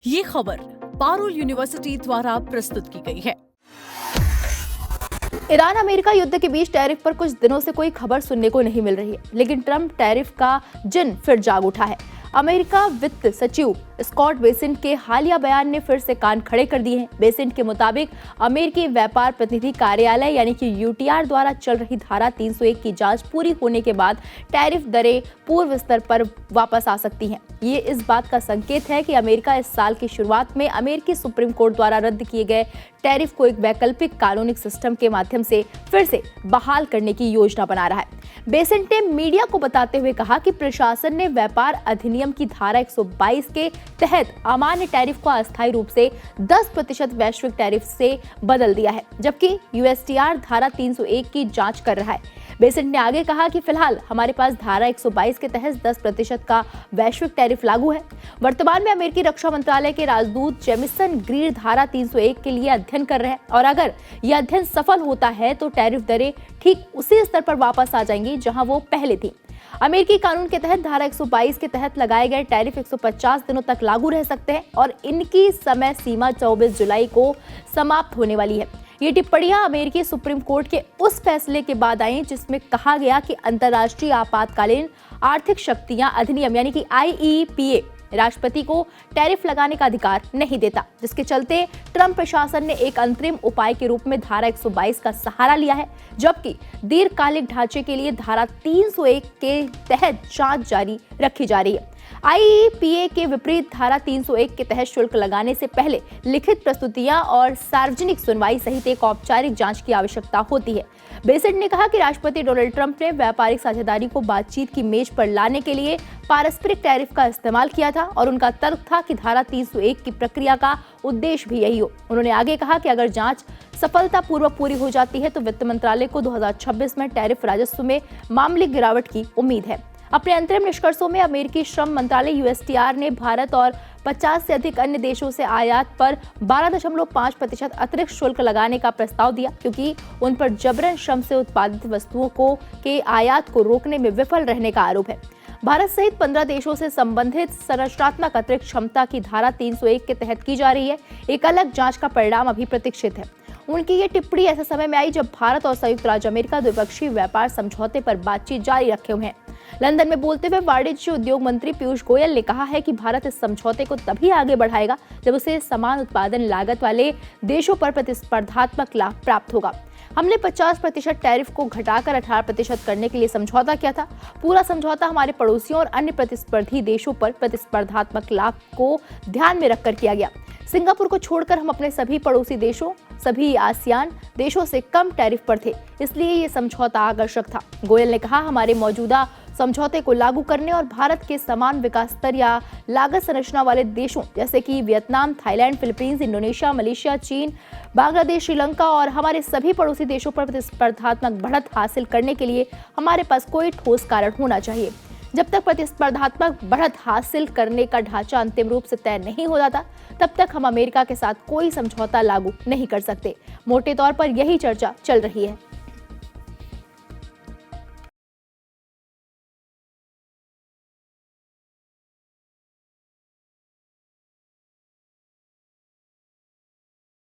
ये खबर पारुल यूनिवर्सिटी द्वारा प्रस्तुत की गई है। ईरान अमेरिका युद्ध के बीच टैरिफ पर कुछ दिनों से कोई खबर सुनने को नहीं मिल रही है, लेकिन ट्रंप टैरिफ का जिन फिर जाग उठा है। अमेरिका वित्त सचिव स्कॉट बेसेंट के हालिया बयान ने फिर से कान खड़े कर दिए हैं। बेसेंट के मुताबिक अमेरिकी व्यापार प्रतिनिधि कार्यालय यानी कि यूटीआर द्वारा चल रही धारा 301 की जांच पूरी होने के बाद टैरिफ दरें पूर्व स्तर पर वापस आ सकती हैं। ये इस बात का संकेत है कि अमेरिका इस साल की शुरुआत में अमेरिकी सुप्रीम कोर्ट द्वारा रद्द किए गए टैरिफ को एक वैकल्पिक कानूनी सिस्टम के माध्यम से फिर से बहाल करने की योजना बना रहा है। बेसेंट ने मीडिया को बताते हुए कहा कि प्रशासन ने व्यापार अधिनियम की धारा 122 के तहत अमान्य टैरिफ को अस्थायी रूप से 10% वैश्विक टैरिफ से बदल दिया है, जबकि यूएसटीआर धारा 301 की जांच कर रहा है। बेसेंट ने आगे कहा कि फिलहाल हमारे पास धारा 122 के तहत 10% का वैश्विक टैरिफ लागू है। वर्तमान में अमेरिकी रक्षा मंत्रालय के राजदूत जेमिसन ग्रीर धारा 301 के लिए अध्ययन कर रहे हैं और अगर यह अध्ययन सफल होता है तो टैरिफ दरें ठीक उसी स्तर पर वापस आ जाएंगी जहां वो पहले थी। अमेरिकी कानून के तहत धारा 122 के तहत लगाए गए टैरिफ 150 दिनों तक लागू रह सकते हैं और इनकी समय सीमा 24 जुलाई को समाप्त होने वाली है। ये टिप्पणियां अमेरिकी सुप्रीम कोर्ट के उस फैसले के बाद आई जिसमें कहा गया कि अंतर्राष्ट्रीय आपातकालीन आर्थिक शक्तियां अधिनियम यानी कि IEEPA राष्ट्रपति को टैरिफ लगाने का अधिकार नहीं देता, जिसके चलते ट्रंप प्रशासन ने एक अंतरिम उपाय के रूप में धारा 122 का सहारा लिया है, जबकि दीर्घकालिक ढांचे के लिए धारा 301 के तहत जांच जारी रखी जा रही है। IEEPA के विपरीत धारा 301 के तहत शुल्क लगाने से पहले लिखित प्रस्तुतियां और सार्वजनिक सुनवाई सहित एक औपचारिक जांच की आवश्यकता होती है। बेसेंट ने कहा कि राष्ट्रपति डोनाल्ड ट्रंप ने व्यापारिक साझेदारी को बातचीत की मेज पर लाने के लिए पारस्परिक टैरिफ का इस्तेमाल किया था और उनका तर्क था कि धारा 301 की प्रक्रिया का उद्देश्य भी यही हो। उन्होंने आगे कहा कि अगर जांच सफलतापूर्वक पूरी हो जाती है तो वित्त मंत्रालय को 2026 में टैरिफ राजस्व में मामूली गिरावट की उम्मीद है। अपने अंतरिम निष्कर्षों में अमेरिकी श्रम मंत्रालय यूएसटीआर ने भारत और 50 से अधिक अन्य देशों से आयात पर 12.5% अतिरिक्त शुल्क लगाने का प्रस्ताव दिया, क्योंकि उन पर जबरन श्रम से उत्पादित वस्तुओं के आयात को रोकने में विफल रहने का आरोप है। भारत सहित 15 देशों से संबंधित संरचनात्मक अतिरिक्त क्षमता की धारा 301 के तहत की जा रही है। एक अलग जांच का परिणाम अभी प्रतीक्षित है। उनकी ये टिप्पणी ऐसे समय में आई जब भारत और संयुक्त राज्य अमेरिका द्विपक्षीय व्यापार समझौते पर बातचीत जारी रखे हुए हैं। लंदन में बोलते हुए वाणिज्य उद्योग मंत्री पीयूष गोयल ने कहा है कि भारत इस समझौते को तभी आगे बढ़ाएगा जब उसे समान उत्पादन लागत वाले देशों पर प्रतिस्पर्धात्मक लाभ प्राप्त होगा। हमने 50% टैरिफ को घटाकर 18% करने के लिए समझौता किया था। पूरा समझौता हमारे पड़ोसियों और अन्य प्रतिस्पर्धी देशों पर प्रतिस्पर्धात्मक लाभ को ध्यान में रखकर किया गया। सिंगापुर को छोड़कर हम अपने सभी पड़ोसी देशों, सभी आसियान देशों से कम टैरिफ पर थे, इसलिए ये समझौता आकर्षक था। गोयल ने कहा, हमारे मौजूदा समझौते को लागू करने और भारत के समान विकास स्तर या लागत संरचना वाले देशों जैसे कि Vietnam, Thailand, Philippines, Indonesia, Malaysia, चीन, बांग्लादेश, श्रीलंका और हमारे सभी पड़ोसी देशों पर प्रतिस्पर्धात्मक बढ़त हासिल करने के लिए हमारे पास कोई ठोस कारण होना चाहिए। जब तक प्रतिस्पर्धात्मक बढ़त हासिल करने का ढांचा अंतिम रूप से तय नहीं हो जाता, तब तक हम अमेरिका के साथ कोई समझौता लागू नहीं कर सकते। मोटे तौर पर यही चर्चा चल रही है।